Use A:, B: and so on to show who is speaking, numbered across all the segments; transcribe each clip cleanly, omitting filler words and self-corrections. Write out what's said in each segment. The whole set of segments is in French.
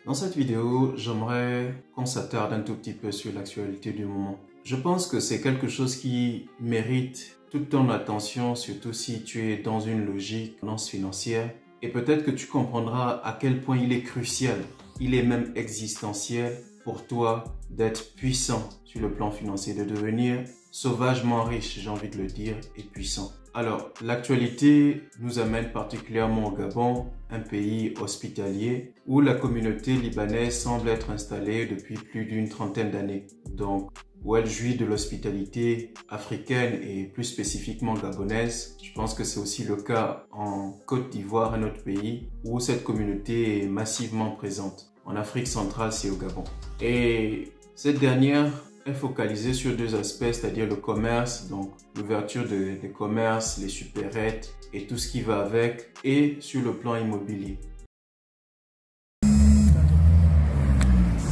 A: Dans cette vidéo, j'aimerais qu'on s'attarde un tout petit peu sur l'actualité du moment. Je pense que c'est quelque chose qui mérite toute ton attention, surtout si tu es dans une logique financière. Et peut-être que tu comprendras à quel point il est crucial, il est même existentiel pour toi d'être puissant sur le plan financier, de devenir sauvagement riche, j'ai envie de le dire, et puissant. Alors, l'actualité nous amène particulièrement au Gabon, un pays hospitalier où la communauté libanaise semble être installée depuis plus d'une trentaine d'années. Donc, où elle jouit de l'hospitalité africaine et plus spécifiquement gabonaise. Je pense que c'est aussi le cas en Côte d'Ivoire, un autre pays, où cette communauté est massivement présente. En Afrique centrale, c'est au Gabon. Et cette dernière est focalisée sur deux aspects, c'est-à-dire le commerce, donc l'ouverture des commerces, les supérettes et tout ce qui va avec, et sur le plan immobilier.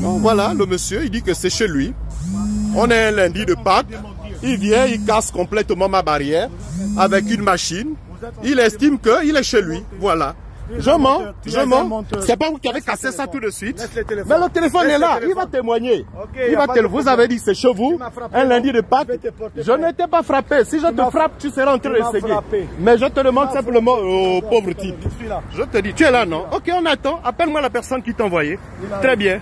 B: Bon, voilà, le monsieur, il dit que c'est chez lui. On est un lundi de Pâques. Il vient, il casse complètement ma barrière avec une machine. Il estime qu'il est chez lui. Voilà. Je mens. C'est pas vous qui avez cassé ça tout de suite. Mais le téléphone est là. Il va témoigner. Vous avez dit que c'est chez vous. Un lundi de Pâques. Je n'étais pas frappé. Si je te frappe, tu seras en train de saigner. Mais je te demande simplement, oh, pauvre type. Je te dis, tu es là, non? Ok, on attend. Appelle-moi la personne qui t'a envoyé. Très bien.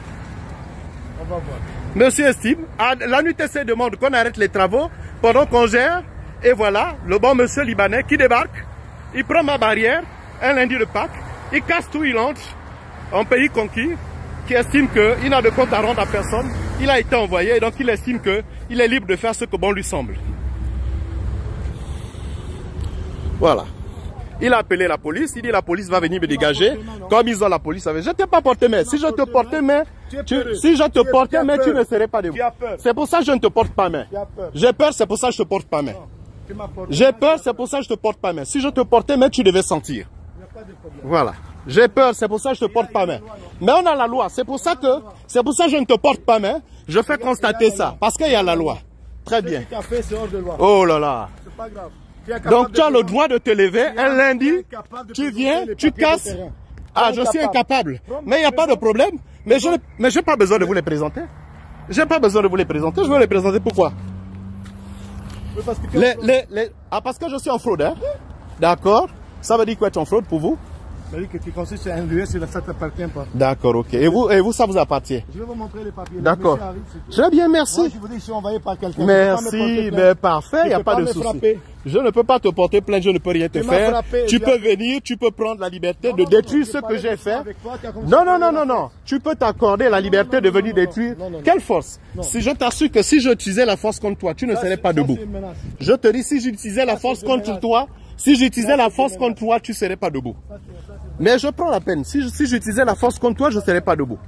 C: On va voir.
B: Monsieur estime, la NUTC demande qu'on arrête les travaux pendant qu'on gère. Et voilà, le bon monsieur libanais qui débarque, il prend ma barrière, un lundi de Pâques, il casse tout, il entre en pays conquis, qui estime qu'il n'a de compte à rendre à personne. Il a été envoyé, et donc il estime qu'il est libre de faire ce que bon lui semble. Voilà. Il a appelé la police, il dit la police va venir me dégager, comme ils ont la police avec. Je ne t'ai pas porté main. Si je te portais main, tu ne serais pas debout. C'est pour ça que je ne te porte pas main. J'ai peur, c'est pour ça que je ne te porte pas main. J'ai peur, c'est pour ça que je ne te porte pas main. Si je te portais main, tu devais sentir. Voilà. J'ai peur, c'est pour ça que je ne te porte pas main. Mais on a la loi, c'est pour ça que je ne te porte pas main. Je fais constater ça, parce qu'il y a la loi. Très bien. Oh là là.
C: C'est pas grave.
B: Donc tu as le droit de te lever un lundi, tu viens, tu casses. Ah, je suis incapable. Mais il n'y a pas de problème. Mais je n'ai pas besoin de vous les présenter. J'ai pas besoin de vous les présenter. Je veux les présenter pourquoi? Parce que je suis en fraude. Hein? D'accord. Ça veut dire quoi être en fraude pour vous?
C: Ça veut dire que tu consistes sur un lieu, ça ne t'appartient pas.
B: D'accord, ok. Et vous, ça vous appartient?
C: Je vais vous montrer les papiers.
B: D'accord. Très bien, merci.
C: Moi, je vous dis, je suis envoyé par quelqu'un.
B: Merci, mais parfait, il n'y a pas de souci. Je ne peux pas te porter plainte, je ne peux rien te faire. Tu peux venir, tu peux prendre la liberté de détruire ce que j'ai fait. Non. Tu peux t'accorder la liberté de venir détruire. Quelle force? Si je t'assure que si j'utilisais la force contre toi, tu ne serais pas debout. Je te dis, si j'utilisais la force contre toi, tu ne serais pas debout. Mais je prends la peine. Si j'utilisais la force contre toi, je ne serais pas debout.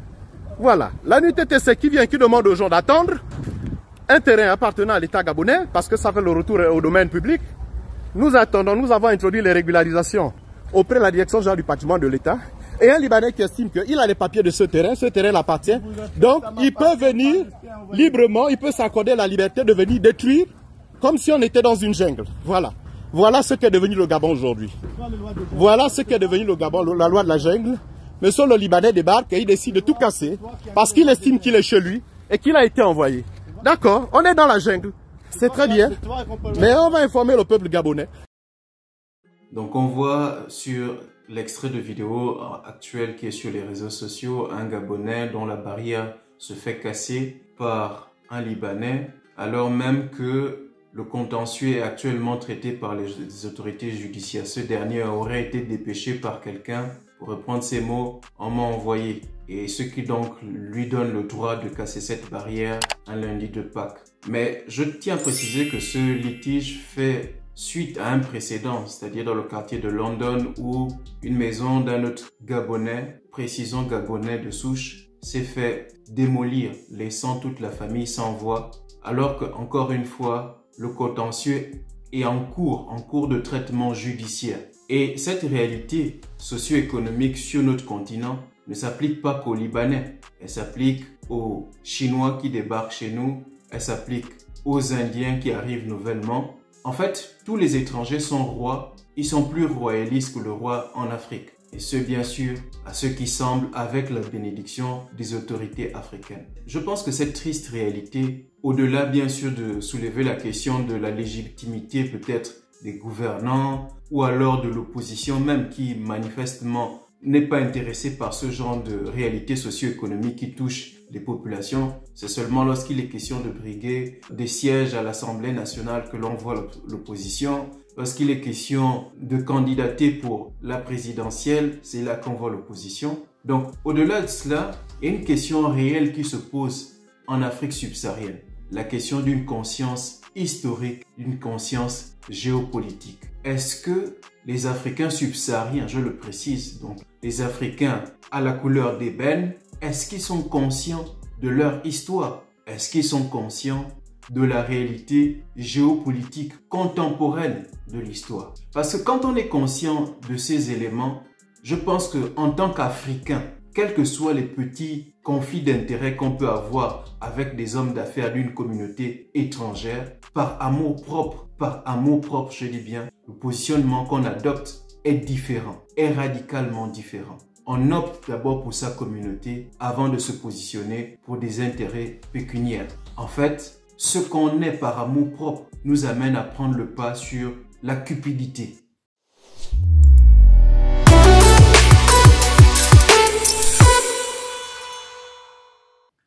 B: Voilà. La NUTC qui vient, qui demande aux gens d'attendre un terrain appartenant à l'État gabonais, parce que ça fait le retour au domaine public. Nous attendons, nous avons introduit les régularisations auprès de la direction générale du patrimoine de l'État. Et un Libanais qui estime qu'il a les papiers de ce terrain l'appartient. Donc, il peut venir librement, il peut s'accorder la liberté de venir détruire comme si on était dans une jungle. Voilà. Voilà ce qu'est devenu le Gabon aujourd'hui. Voilà ce qu'est devenu le Gabon, la loi de la jungle. Monsieur le Libanais débarque et il décide de tout casser parce qu'il estime qu'il est chez lui et qu'il a été envoyé. D'accord, on est dans la jungle. C'est très bien. Mais on va informer le peuple gabonais.
A: Donc on voit sur l'extrait de vidéo actuel qui est sur les réseaux sociaux un Gabonais dont la barrière se fait casser par un Libanais alors même que le contentieux est actuellement traité par les autorités judiciaires. Ce dernier aurait été dépêché par quelqu'un, pour reprendre ses mots, on m'a envoyé. Et ce qui donc lui donne le droit de casser cette barrière un lundi de Pâques. Mais je tiens à préciser que ce litige fait suite à un précédent, c'est-à-dire dans le quartier de London où une maison d'un autre Gabonais, précisons Gabonais de souche, s'est fait démolir, laissant toute la famille sans voix, alors que, encore une fois, le contentieux est en cours de traitement judiciaire. Et cette réalité socio-économique sur notre continent ne s'applique pas qu'aux Libanais. Elle s'applique aux Chinois qui débarquent chez nous. Elle s'applique aux Indiens qui arrivent nouvellement. En fait, tous les étrangers sont rois. Ils sont plus royalistes que le roi en Afrique. Et ce, bien sûr, à ce qui semble avec la bénédiction des autorités africaines. Je pense que cette triste réalité, au-delà bien sûr de soulever la question de la légitimité peut-être des gouvernants ou alors de l'opposition même qui manifestement n'est pas intéressée par ce genre de réalité socio-économique qui touche les populations. C'est seulement lorsqu'il est question de briguer des sièges à l'Assemblée nationale que l'on voit l'opposition. Lorsqu'il est question de candidater pour la présidentielle, c'est là qu'on voit l'opposition. Donc, au-delà de cela, il y a une question réelle qui se pose en Afrique subsaharienne. La question d'une conscience historique, d'une conscience géopolitique. Est-ce que les Africains subsahariens, je le précise, donc les Africains à la couleur d'ébène, est-ce qu'ils sont conscients de leur histoire? Est-ce qu'ils sont conscients de la réalité géopolitique contemporaine de l'histoire? Parce que quand on est conscient de ces éléments, je pense qu'en tant qu'Africain, quels que soient les petits conflits d'intérêts qu'on peut avoir avec des hommes d'affaires d'une communauté étrangère, par amour propre, je dis bien, le positionnement qu'on adopte est différent, est radicalement différent. On opte d'abord pour sa communauté avant de se positionner pour des intérêts pécuniaires. En fait, ce qu'on est par amour propre nous amène à prendre le pas sur la cupidité.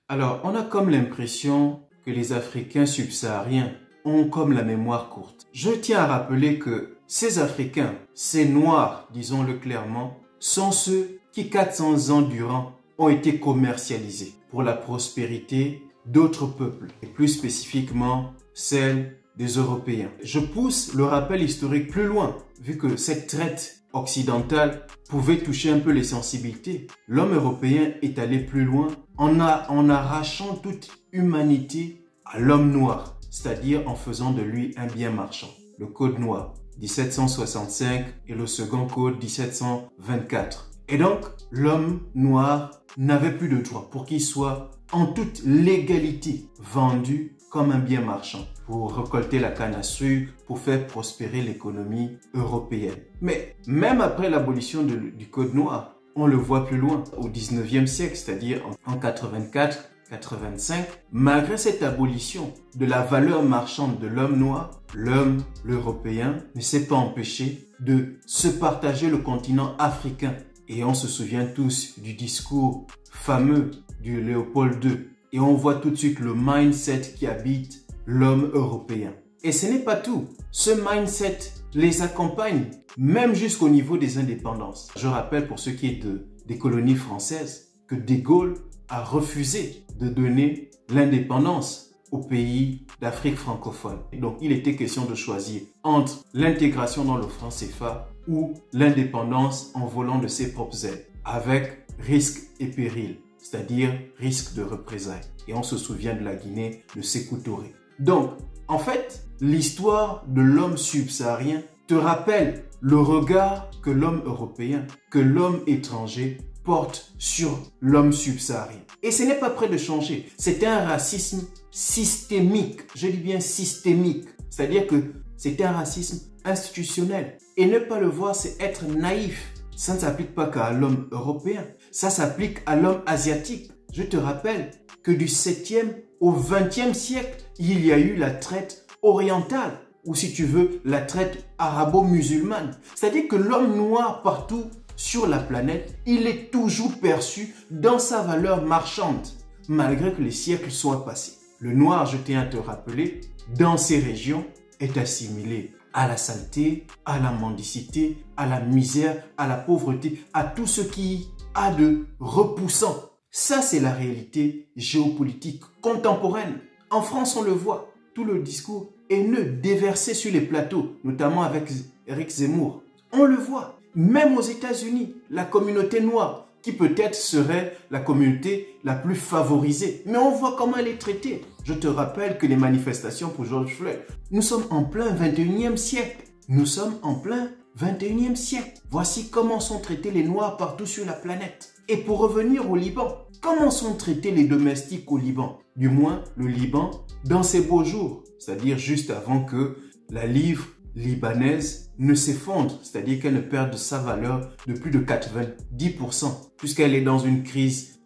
A: Alors, on a comme l'impression que les Africains subsahariens ont comme la mémoire courte. Je tiens à rappeler que ces Africains, ces Noirs, disons-le clairement, sont ceux qui 400 ans durant ont été commercialisés pour la prospérité d'autres peuples, et plus spécifiquement celle des Européens. Je pousse le rappel historique plus loin, vu que cette traite occidentale pouvait toucher un peu les sensibilités. L'homme européen est allé plus loin en arrachant toute humanité à l'homme noir, c'est-à-dire en faisant de lui un bien marchand. Le Code noir, 1765, et le second Code, 1724. Et donc, l'homme noir n'avait plus de droit pour qu'il soit en toute légalité vendu comme un bien marchand pour récolter la canne à sucre, pour faire prospérer l'économie européenne. Mais même après l'abolition du Code noir, on le voit plus loin, au 19e siècle, c'est-à-dire en 84-85, malgré cette abolition de la valeur marchande de l'homme noir, l'homme, l'Européen, ne s'est pas empêché de se partager le continent africain. Et on se souvient tous du discours fameux du Léopold II. Et on voit tout de suite le mindset qui habite l'homme européen. Et ce n'est pas tout. Ce mindset les accompagne même jusqu'au niveau des indépendances. Je rappelle pour ce qui est des colonies françaises que De Gaulle a refusé de donner l'indépendance aux pays d'Afrique francophone. Et donc il était question de choisir entre l'intégration dans le franc CFA ou l'indépendance en volant de ses propres ailes, avec risque et péril, c'est-à-dire risque de représailles. Et on se souvient de la Guinée, de Sékou Touré. Donc, en fait, l'histoire de l'homme subsaharien te rappelle le regard que l'homme européen, que l'homme étranger porte sur l'homme subsaharien. Et ce n'est pas prêt de changer. C'est un racisme systémique. Je dis bien systémique. C'est-à-dire que c'est un racisme institutionnel. Et ne pas le voir, c'est être naïf. Ça ne s'applique pas qu'à l'homme européen. Ça s'applique à l'homme asiatique. Je te rappelle que du 7e au 20e siècle, il y a eu la traite orientale, ou si tu veux, la traite arabo-musulmane. C'est-à-dire que l'homme noir partout sur la planète, il est toujours perçu dans sa valeur marchande, malgré que les siècles soient passés. Le noir, je tiens à te rappeler, dans ces régions, est assimilé à la saleté, à la mendicité, à la misère, à la pauvreté, à tout ce qui a de repoussant. Ça, c'est la réalité géopolitique contemporaine. En France, on le voit. Tout le discours haineux déversé sur les plateaux, notamment avec Éric Zemmour. On le voit. Même aux États-Unis, la communauté noire, qui peut-être serait la communauté la plus favorisée. Mais on voit comment elle est traitée. Je te rappelle que les manifestations pour George Floyd, nous sommes en plein 21e siècle. Nous sommes en plein 21e siècle. Voici comment sont traités les Noirs partout sur la planète. Et pour revenir au Liban, comment sont traités les domestiques au Liban? Du moins, le Liban, dans ses beaux jours, c'est-à-dire juste avant que la livre libanaise ne s'effondre, c'est-à-dire qu'elle ne perde sa valeur de plus de 90%, puisqu'elle est dans une crise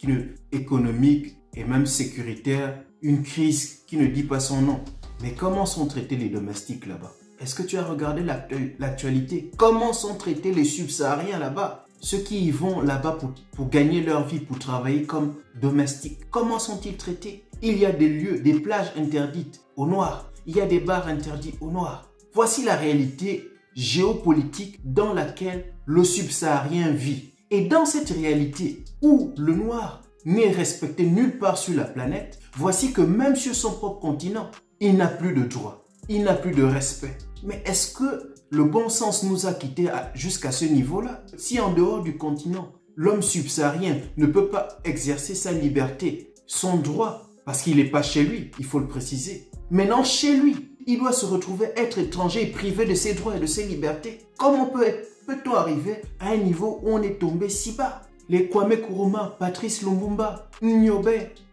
A: économique et même sécuritaire, une crise qui ne dit pas son nom. Mais comment sont traités les domestiques là-bas? Est-ce que tu as regardé l'actualité? Comment sont traités les subsahariens là-bas? Ceux qui y vont là-bas pour gagner leur vie, pour travailler comme domestiques. Comment sont-ils traités? Il y a des lieux, des plages interdites au noir. Il y a des bars interdits au noir. Voici la réalité géopolitique dans laquelle le subsaharien vit. Et dans cette réalité où le noir n'est respecté nulle part sur la planète, voici que même sur son propre continent, il n'a plus de droit, il n'a plus de respect. Mais est-ce que le bon sens nous a quittés jusqu'à ce niveau-là? Si en dehors du continent, l'homme subsaharien ne peut pas exercer sa liberté, son droit, parce qu'il n'est pas chez lui, il faut le préciser. Maintenant, chez lui, il doit se retrouver être étranger et privé de ses droits et de ses libertés. Comment peut-on arriver à un niveau où on est tombé si bas? Les Kwame Nkrumah, Patrice Lumumba, Nyobe,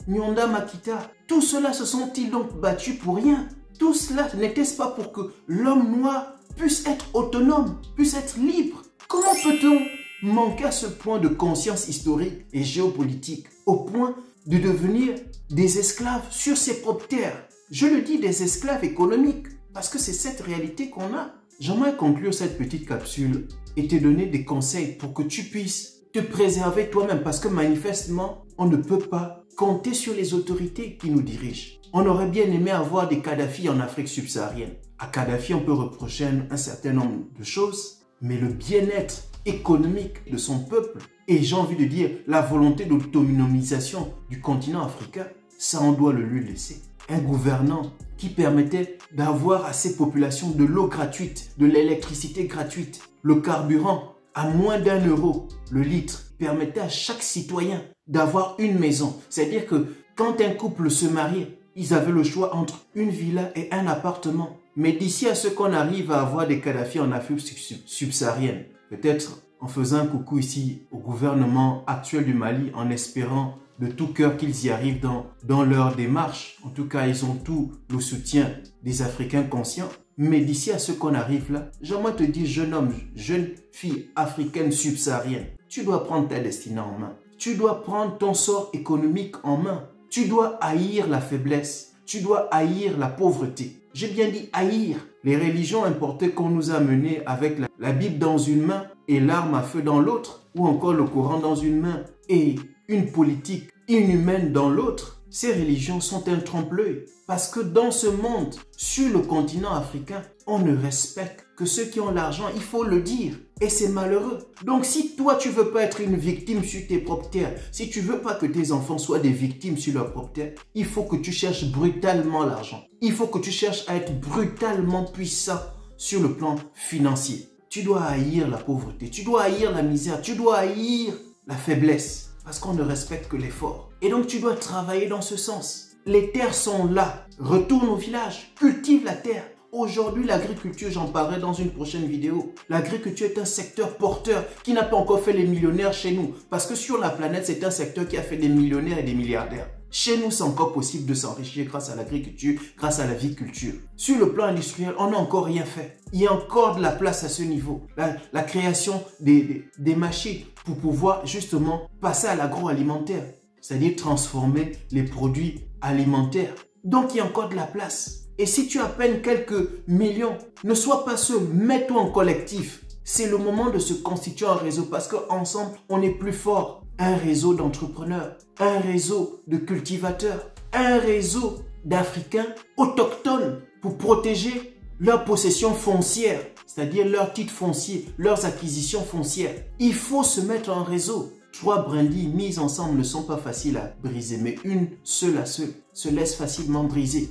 A: Nyanda Makita, tout cela se sont-ils donc battus pour rien? Tout cela n'était-ce pas pour que l'homme noir puisse être autonome, puisse être libre? Comment peut-on manquer à ce point de conscience historique et géopolitique au point de devenir des esclaves sur ses propres terres? Je le dis, des esclaves économiques, parce que c'est cette réalité qu'on a. J'aimerais conclure cette petite capsule et te donner des conseils pour que tu puisses te préserver toi-même, parce que manifestement, on ne peut pas compter sur les autorités qui nous dirigent. On aurait bien aimé avoir des Kadhafi en Afrique subsaharienne. À Kadhafi, on peut reprocher un certain nombre de choses, mais le bien-être économique de son peuple, et j'ai envie de dire la volonté d'autonomisation du continent africain, ça on doit le lui laisser. Un gouvernant qui permettait d'avoir à ses populations de l'eau gratuite, de l'électricité gratuite, le carburant à moins d'1 euro le litre, permettait à chaque citoyen d'avoir une maison. C'est-à-dire que quand un couple se mariait, ils avaient le choix entre une villa et un appartement. Mais d'ici à ce qu'on arrive à avoir des Kadhafi en Afrique subsaharienne, peut-être en faisant un coucou ici au gouvernement actuel du Mali, en espérant de tout cœur qu'ils y arrivent dans leur démarche. En tout cas, ils ont tout le soutien des Africains conscients. Mais d'ici à ce qu'on arrive là, j'aimerais te dire, jeune homme, jeune fille africaine subsaharienne, tu dois prendre ta destinée en main. Tu dois prendre ton sort économique en main. Tu dois haïr la faiblesse. Tu dois haïr la pauvreté. J'ai bien dit haïr. Les religions importées qu'on nous a menées avec la Bible dans une main et l'arme à feu dans l'autre, ou encore le Coran dans une main et une politique inhumaine dans l'autre, ces religions sont un trompe-l'œil. Parce que dans ce monde, sur le continent africain, on ne respecte que ceux qui ont l'argent, il faut le dire. Et c'est malheureux. Donc si toi, tu veux pas être une victime sur tes propres terres, si tu veux pas que tes enfants soient des victimes sur leurs propres terres, il faut que tu cherches brutalement l'argent. Il faut que tu cherches à être brutalement puissant sur le plan financier. Tu dois haïr la pauvreté, tu dois haïr la misère, tu dois haïr la faiblesse. Parce qu'on ne respecte que l'effort. Et donc tu dois travailler dans ce sens. Les terres sont là. Retourne au village. Cultive la terre. Aujourd'hui, l'agriculture, j'en parlerai dans une prochaine vidéo. L'agriculture est un secteur porteur qui n'a pas encore fait les millionnaires chez nous. Parce que sur la planète, c'est un secteur qui a fait des millionnaires et des milliardaires. Chez nous, c'est encore possible de s'enrichir grâce à l'agriculture, grâce à la viculture. Sur le plan industriel, on n'a encore rien fait. Il y a encore de la place à ce niveau. La création des machines pour pouvoir justement passer à l'agroalimentaire, c'est-à-dire transformer les produits alimentaires. Donc, il y a encore de la place. Et si tu as à peine quelques millions, ne sois pas seul, mets-toi en collectif. C'est le moment de se constituer un réseau parce qu'ensemble, on est plus fort. Un réseau d'entrepreneurs, un réseau de cultivateurs, un réseau d'Africains autochtones pour protéger leurs possessions foncières, c'est-à-dire leurs titres fonciers, leurs acquisitions foncières. Il faut se mettre en réseau. 3 brindilles mises ensemble ne sont pas faciles à briser, mais une seule à seule se laisse facilement briser.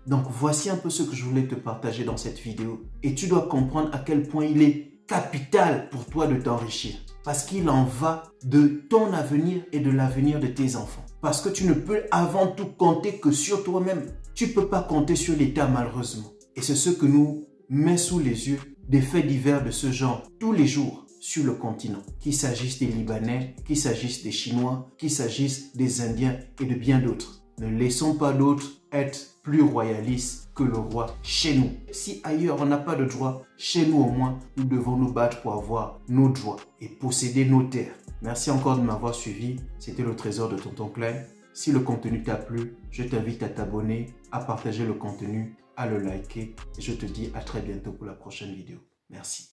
A: Donc voici un peu ce que je voulais te partager dans cette vidéo. Et tu dois comprendre à quel point il est capital pour toi de t'enrichir. Parce qu'il en va de ton avenir et de l'avenir de tes enfants. Parce que tu ne peux avant tout compter que sur toi-même. Tu ne peux pas compter sur l'État malheureusement. Et c'est ce que nous met sous les yeux des faits divers de ce genre tous les jours sur le continent. Qu'il s'agisse des Libanais, qu'il s'agisse des Chinois, qu'il s'agisse des Indiens et de bien d'autres. Ne laissons pas d'autres être plus royaliste que le roi chez nous. Si ailleurs on n'a pas de droit, chez nous au moins, nous devons nous battre pour avoir nos droits et posséder nos terres. Merci encore de m'avoir suivi. C'était le trésor de Tonton Klein. Si le contenu t'a plu, je t'invite à t'abonner, à partager le contenu, à le liker. Et je te dis à très bientôt pour la prochaine vidéo. Merci.